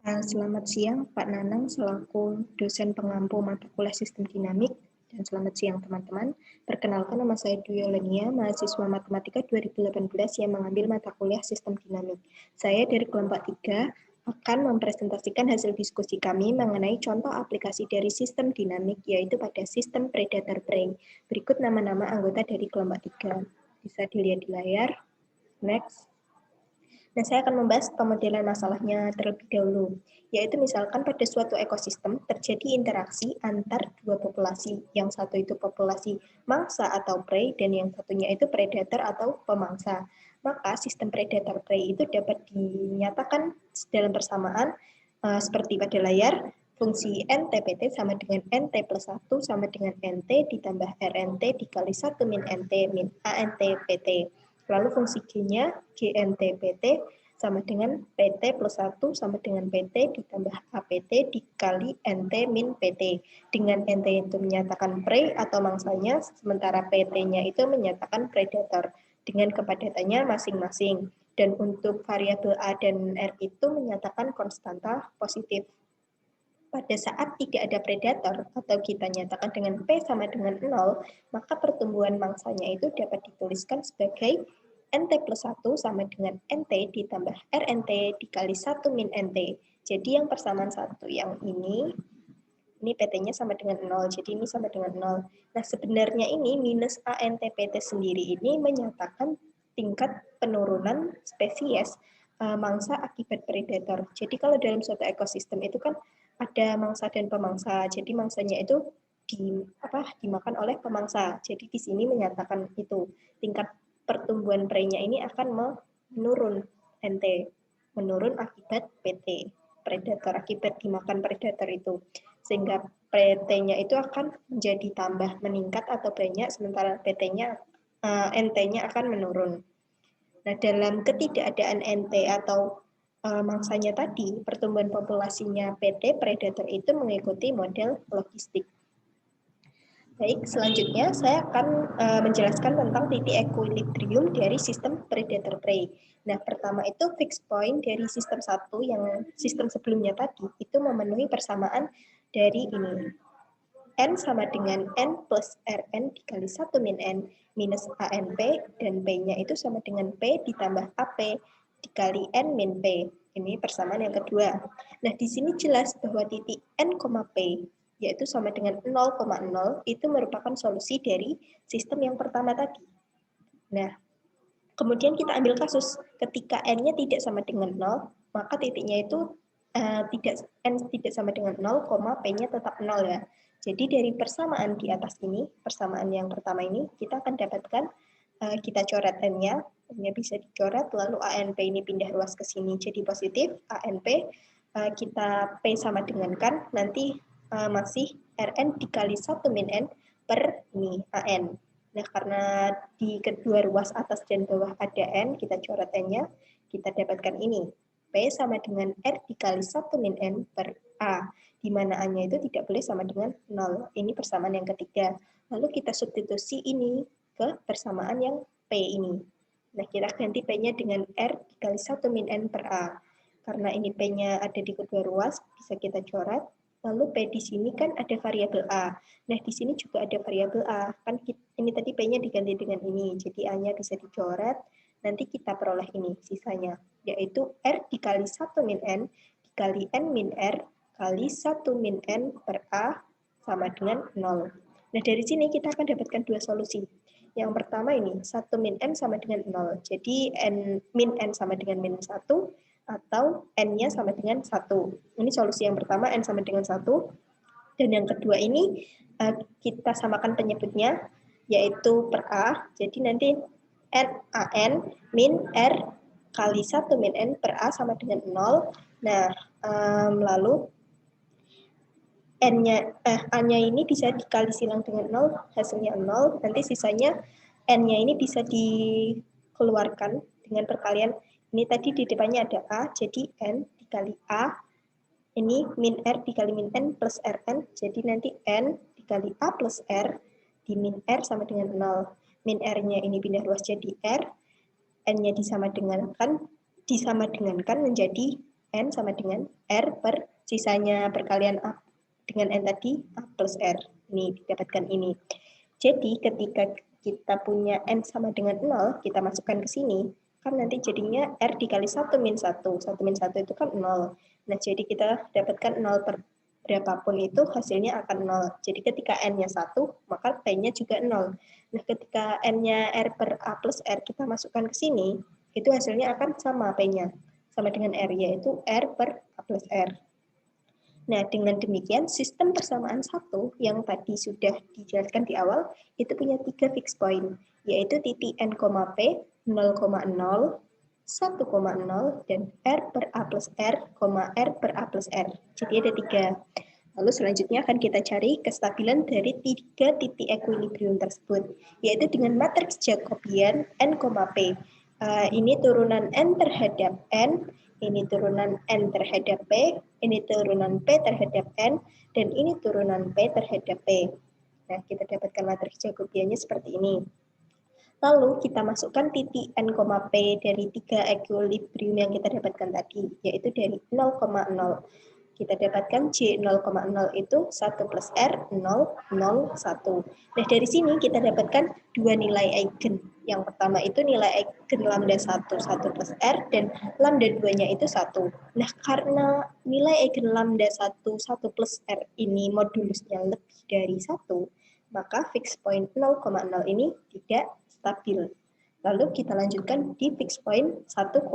Selamat siang, Pak Nanang selaku dosen pengampu mata kuliah Sistem Dinamik, dan selamat siang teman-teman. Perkenalkan, nama saya Dwi Olenia, mahasiswa Matematika 2018 yang mengambil mata kuliah Sistem Dinamik. Saya dari kelompok 3 akan mempresentasikan hasil diskusi kami mengenai contoh aplikasi dari sistem dinamik, yaitu pada sistem predator prey. Berikut nama-nama anggota dari kelompok 3. Bisa dilihat di layar. Next. Nah, saya akan membahas pemodelan masalahnya terlebih dahulu, yaitu misalkan pada suatu ekosistem terjadi interaksi antar dua populasi, yang satu itu populasi mangsa atau prey, dan yang satunya itu predator atau pemangsa. Maka sistem predator-prey itu dapat dinyatakan dalam persamaan seperti pada layar, fungsi NTPT sama dengan NT plus 1 sama dengan NT ditambah RNT dikali 1 min NT min ANTPT. Lalu fungsi G-nya GNTPT sama dengan PT plus 1 sama dengan PT ditambah APT dikali NT min PT. Dengan NT itu menyatakan prey atau mangsanya, sementara PT-nya itu menyatakan predator dengan kepadatannya masing-masing. Dan untuk variabel A dan R itu menyatakan konstanta positif. Pada saat tidak ada predator atau kita nyatakan dengan P sama dengan 0, maka pertumbuhan mangsanya itu dapat dituliskan sebagai NT plus 1 sama dengan NT ditambah RNT dikali 1 min NT. Jadi yang persamaan 1 yang ini PT-nya sama dengan 0, jadi ini sama dengan 0. Nah, sebenarnya ini minus ANTPT sendiri ini menyatakan tingkat penurunan spesies mangsa akibat predator. Jadi kalau dalam suatu ekosistem itu kan ada mangsa dan pemangsa. Jadi mangsanya itu dimakan oleh pemangsa. Jadi di sini menyatakan itu tingkat pertumbuhan prey-nya ini akan menurun NT, menurun akibat PT predator, akibat dimakan predator itu, sehingga PT-nya itu akan menjadi tambah meningkat atau banyak, sementara PT-nya NT-nya akan menurun. Nah, dalam ketidakadaan NT atau mangsanya tadi, pertumbuhan populasinya PT predator itu mengikuti model logistik. Baik, selanjutnya saya akan menjelaskan tentang titik equilibrium dari sistem predator-prey. Nah, pertama itu fixed point dari sistem 1 yang sistem sebelumnya tadi, itu memenuhi persamaan dari ini. N sama dengan N plus Rn dikali 1 min N minus ANP, dan P-nya itu sama dengan P ditambah AP dikali N min P. Ini persamaan yang kedua. Nah, di sini jelas bahwa titik N, P yaitu sama dengan 0,0 itu merupakan solusi dari sistem yang pertama tadi. Nah, kemudian kita ambil kasus ketika N-nya tidak sama dengan 0, maka titiknya itu N tidak sama dengan 0, P-nya tetap 0 ya. Jadi dari persamaan di atas ini, persamaan yang pertama ini, kita akan dapatkan, kita coret N-nya, N-nya bisa dicoret, lalu ANP ini pindah ruas ke sini jadi positif, ANP, kita P sama dengan kan, nanti masih Rn dikali 1 min N per ini, AN. Nah, karena di kedua ruas atas dan bawah ada N, kita coret N-nya, kita dapatkan ini. P sama dengan R dikali 1 min N per A, di mana A-nya itu tidak boleh sama dengan 0. Ini persamaan yang ketiga. Lalu kita substitusi ini ke persamaan yang P ini. Nah, kita ganti P-nya dengan R dikali 1 min N per A. Karena ini P-nya ada di kedua ruas, bisa kita coret. Lalu P di sini kan ada variabel A. Nah, di sini juga ada variabel A. Kan ini tadi P-nya diganti dengan ini. Jadi A-nya bisa dicoret. Nanti kita peroleh ini sisanya, yaitu R dikali 1 min N dikali N min R kali 1 min N per A sama dengan 0. Nah, dari sini kita akan dapatkan dua solusi. Yang pertama ini, 1 min N sama dengan 0. Jadi min N sama dengan min 1, atau N-nya sama dengan 1. Ini solusi yang pertama, N sama dengan 1. Dan yang kedua ini, kita samakan penyebutnya, yaitu per A. Jadi nanti N min R kali 1 min N per A sama dengan 0. Nah, lalu A-nya ini bisa dikali silang dengan 0, hasilnya 0. Nanti sisanya N-nya ini bisa dikeluarkan dengan perkalian. Ini tadi di depannya ada A, jadi N dikali A. Ini min R dikali min N plus Rn, jadi nanti N dikali A plus R di min R sama dengan 0. Min R-nya ini pindah ruas jadi R, N-nya disama dengankan menjadi N sama dengan R per sisanya perkalian A dengan N tadi, A plus R. Ini didapatkan ini. Jadi ketika kita punya N sama dengan 0, kita masukkan ke sini, kan nanti jadinya R dikali 1 min 1. 1 min 1 itu kan 0. Nah, jadi kita dapatkan 0 per berapapun itu hasilnya akan 0. Jadi ketika N-nya 1, maka P-nya juga 0. Nah, ketika N-nya R per A plus R kita masukkan ke sini, itu hasilnya akan sama P-nya. Sama dengan R, yaitu R per A plus R. Nah, dengan demikian, sistem persamaan satu yang tadi sudah dijelaskan di awal, itu punya 3 fix point, yaitu titik N, P, 0,0, 1,0, dan R per A plus R, R per A plus R. Jadi ada 3. Lalu selanjutnya akan kita cari kestabilan dari 3 titik equilibrium tersebut, yaitu dengan matriks Jacobian N, P. Ini turunan N terhadap N, ini turunan N terhadap P, ini turunan P terhadap N, dan ini turunan P terhadap P. Nah, kita dapatkan matriks Jacobiannya seperti ini. Lalu kita masukkan titik N, P dari 3 equilibrium yang kita dapatkan tadi, yaitu dari 0,0. Kita dapatkan J 0,0 itu 1 plus R, 0, 0, 1. Nah, dari sini kita dapatkan 2 nilai eigen. Yang pertama itu nilai eigen lambda 1, 1 plus R, dan lambda 2-nya itu 1. Nah, karena nilai eigen lambda 1, 1 plus R ini modulusnya lebih dari 1, maka fix point 0,0 ini tidak stabil. Lalu kita lanjutkan di fix point 1,0.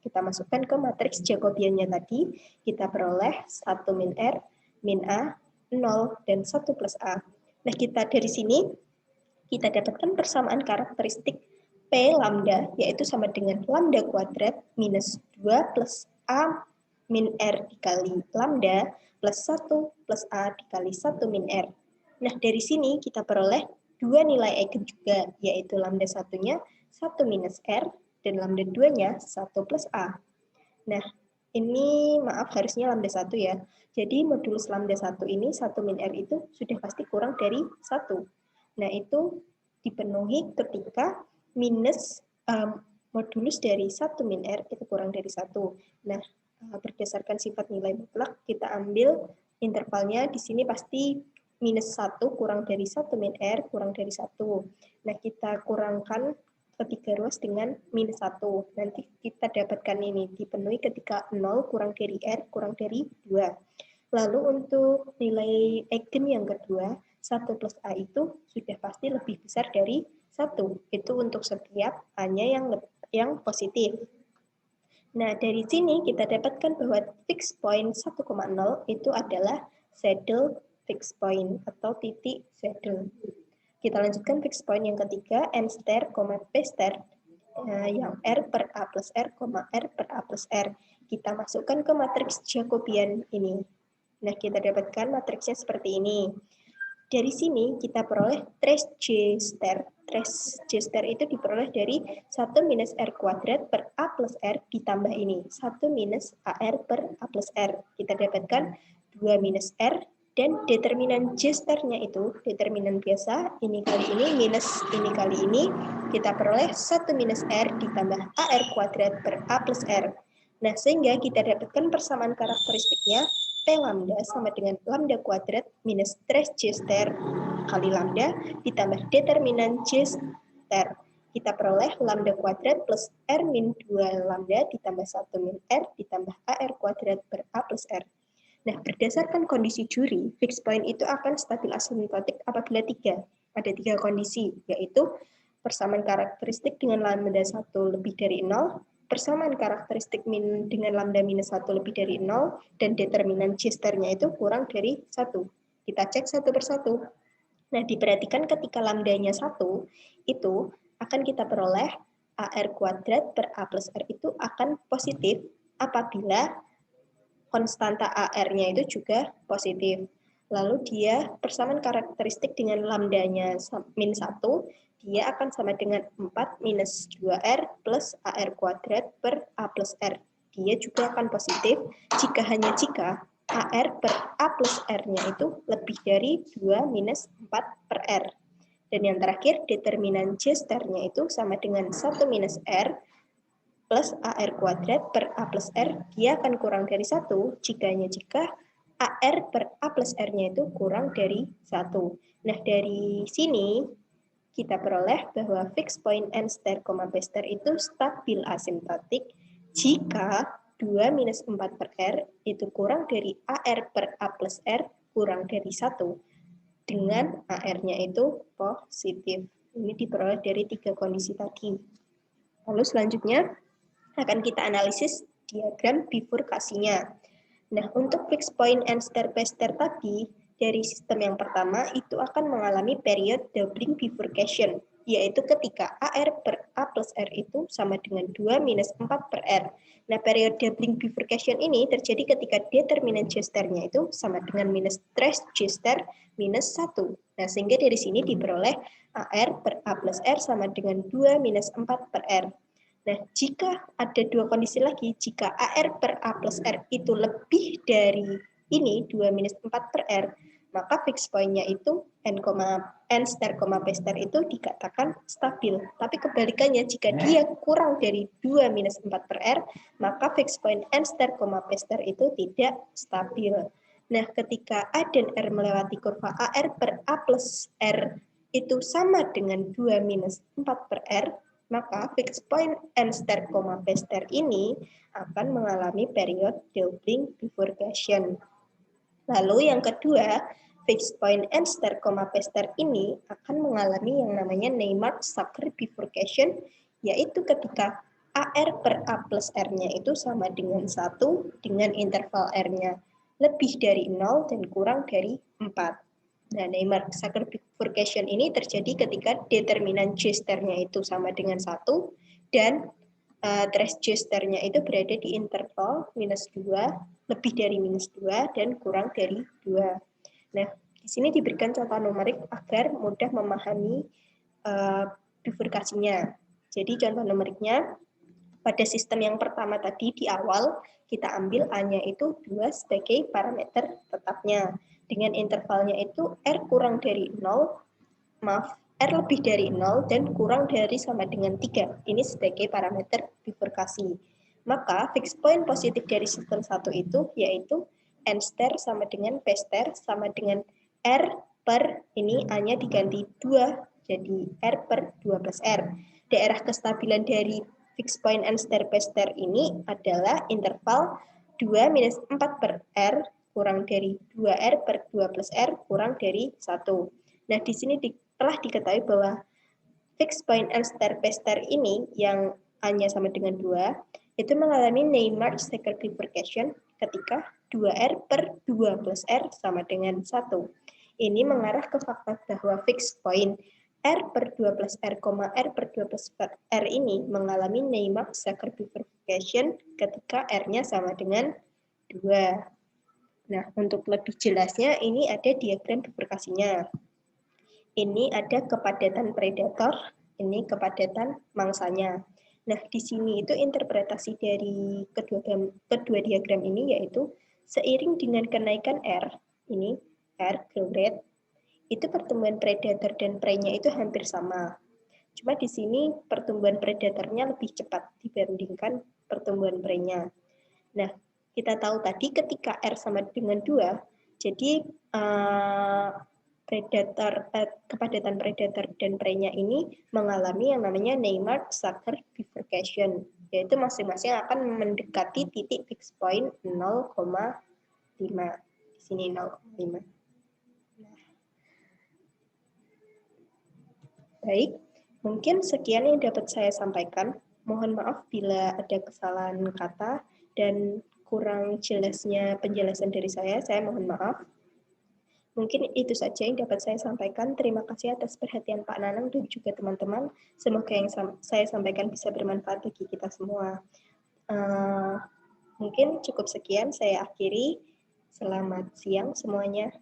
Kita masukkan ke matriks Jacobiannya tadi, kita peroleh 1 min R, min A, 0, dan 1 plus A. Nah, kita dari sini, kita dapatkan persamaan karakteristik P lambda, yaitu sama dengan lambda kuadrat minus 2 plus A min R dikali lambda, plus 1 plus A dikali 1 min R. Nah, dari sini kita peroleh 2 nilai eigen juga, yaitu lambda 1-nya 1 minus R, dan lambda 2-nya 1 plus A. Nah, ini maaf harusnya lambda 1 ya. Jadi modulus lambda 1 ini 1 min R itu sudah pasti kurang dari 1. Nah, itu dipenuhi ketika minus modulus dari 1 min R itu kurang dari 1. Nah, berdasarkan sifat nilai mutlak, kita ambil intervalnya di sini pasti minus 1 kurang dari 1 min R kurang dari 1. Nah, kita kurangkan ketiga ruas dengan minus 1. Nanti kita dapatkan ini dipenuhi ketika 0 kurang dari R kurang dari 2. Lalu untuk nilai eigen yang kedua, 1 plus A itu sudah pasti lebih besar dari 1. Itu untuk setiap A-nya yang positif. Nah, dari sini kita dapatkan bahwa fix point 1,0 itu adalah saddle fix point atau titik saddle. Kita lanjutkan fix point yang ketiga, N star, P star, yang R per A plus R, R per A plus R. Kita masukkan ke matriks Jacobian ini. Nah, kita dapatkan matriksnya seperti ini. Dari sini kita peroleh trace J star. Trace J star itu diperoleh dari 1 minus R kuadrat per A plus R ditambah ini, 1 minus AR per A plus R. Kita dapatkan 2 minus R, dan determinan J star-nya itu, determinan biasa, ini kali ini minus ini kali ini, kita peroleh 1 minus R ditambah AR kuadrat per A plus R. Nah, sehingga kita dapatkan persamaan karakteristiknya, P lambda sama dengan lambda kuadrat minus trace J star kali lambda ditambah determinan J star. Kita peroleh lambda kuadrat plus R min 2 lambda ditambah 1 min R ditambah AR kuadrat per A plus R. Nah, berdasarkan kondisi juri, fixed point itu akan stabil asymptotik apabila ada 3 kondisi, yaitu persamaan karakteristik dengan lambda 1 lebih dari 0, persamaan karakteristik dengan lambda minus 1 lebih dari 0, dan determinan J star-nya itu kurang dari 1. Kita cek satu persatu. Nah, diperhatikan ketika lambdanya 1, itu akan kita peroleh AR kuadrat per A plus R itu akan positif apabila konstanta AR-nya itu juga positif. Lalu dia persamaan karakteristik dengan lambdanya min 1, dia akan sama dengan 4 minus 2R plus AR kuadrat per A plus R. Dia juga akan positif hanya jika AR per A plus R-nya itu lebih dari 2 minus 4 per R. Dan yang terakhir, determinan J star-nya itu sama dengan 1 minus R plus AR kuadrat per A plus R, dia akan kurang dari 1 jika AR per A plus R-nya itu kurang dari 1. Nah, dari sini kita peroleh bahwa fixed point N star, B star itu stabil asimptotik jika 2 minus 4 per R itu kurang dari AR per A plus R kurang dari 1 dengan AR-nya itu positif. Ini diperoleh dari 3 kondisi tadi. Lalu selanjutnya akan kita analisis diagram bifurkasinya. Nah, untuk fixed point N star P star tadi, dari sistem yang pertama itu akan mengalami period doubling bifurcation, yaitu ketika AR per A plus R itu sama dengan 2 minus 4 per R. Nah, period doubling bifurcation ini terjadi ketika determinan J star-nya itu sama dengan minus trace J star minus 1. Nah, sehingga dari sini diperoleh AR per A plus R sama dengan 2 minus 4 per R. Nah, jika ada dua kondisi lagi, jika AR per A plus R itu lebih dari ini, 2 minus 4 per R, maka fixed point-nya itu N star, P star itu dikatakan stabil. Tapi kebalikannya, jika dia kurang dari 2 minus 4 per R, maka fixed point N star, P star itu tidak stabil. Nah, ketika A dan R melewati kurva AR per A plus R itu sama dengan 2 minus 4 per R, maka fixed point N star, P star ini akan mengalami period doubling bifurcation. Lalu yang kedua, fixed point N star, P star ini akan mengalami yang namanya Neymark-Zucker bifurcation, yaitu ketika AR per A plus R-nya itu sama dengan 1 dengan interval R-nya lebih dari 0 dan kurang dari 4. Nah, Neymark-Zucker bifurcation ini terjadi ketika determinan J star-nya itu sama dengan 1 dan trace J star-nya itu berada di interval minus 2, lebih dari minus 2, dan kurang dari 2. Nah, di sini diberikan contoh numerik agar mudah memahami bifurkasinya. Jadi contoh numeriknya, pada sistem yang pertama tadi di awal, kita ambil A-nya itu 2 sebagai parameter tetapnya. Dengan intervalnya itu R kurang dari 0, R lebih dari 0 dan kurang dari sama dengan 3. Ini sebagai parameter bifurkasi. Maka fixed point positif dari sistem 1 itu yaitu N star sama dengan P star sama dengan R per, ini A-nya diganti 2, jadi R per 2 plus R. Daerah kestabilan dari fixed point N star P star ini adalah interval 2 minus 4 per R kurang dari 2R per 2 plus R kurang dari 1. Nah, di sini telah diketahui bahwa fixed point N star P star ini yang A-nya sama dengan 2, itu mengalami Neymark-Zucker bifurcation ketika 2R per 2 plus R sama dengan 1. Ini mengarah ke fakta bahwa fixed point R per 2 plus R, R per 2 plus R ini mengalami Neymark-Zucker bifurcation ketika R-nya sama dengan 2. Nah, untuk lebih jelasnya, ini ada diagram bifurkasinya. Ini ada kepadatan predator, ini kepadatan mangsanya. Nah, di sini itu interpretasi dari kedua diagram ini yaitu seiring dengan kenaikan R, ini R grow rate, itu pertumbuhan predator dan prey-nya itu hampir sama. Cuma di sini pertumbuhan predatornya lebih cepat dibandingkan pertumbuhan prey-nya. Nah, kita tahu tadi ketika R sama dengan 2, jadi kepadatan predator dan prey-nya ini mengalami yang namanya Neymark-Zucker bifurcation, yaitu masing-masing akan mendekati titik fixed point 0,5. Di sini 0,5. Baik, mungkin sekian yang dapat saya sampaikan. Mohon maaf bila ada kesalahan kata dan kurang jelasnya penjelasan dari saya mohon maaf. Mungkin itu saja yang dapat saya sampaikan. Terima kasih atas perhatian Pak Nanang dan juga teman-teman. Semoga yang saya sampaikan bisa bermanfaat bagi kita semua. Mungkin cukup sekian, saya akhiri. Selamat siang semuanya.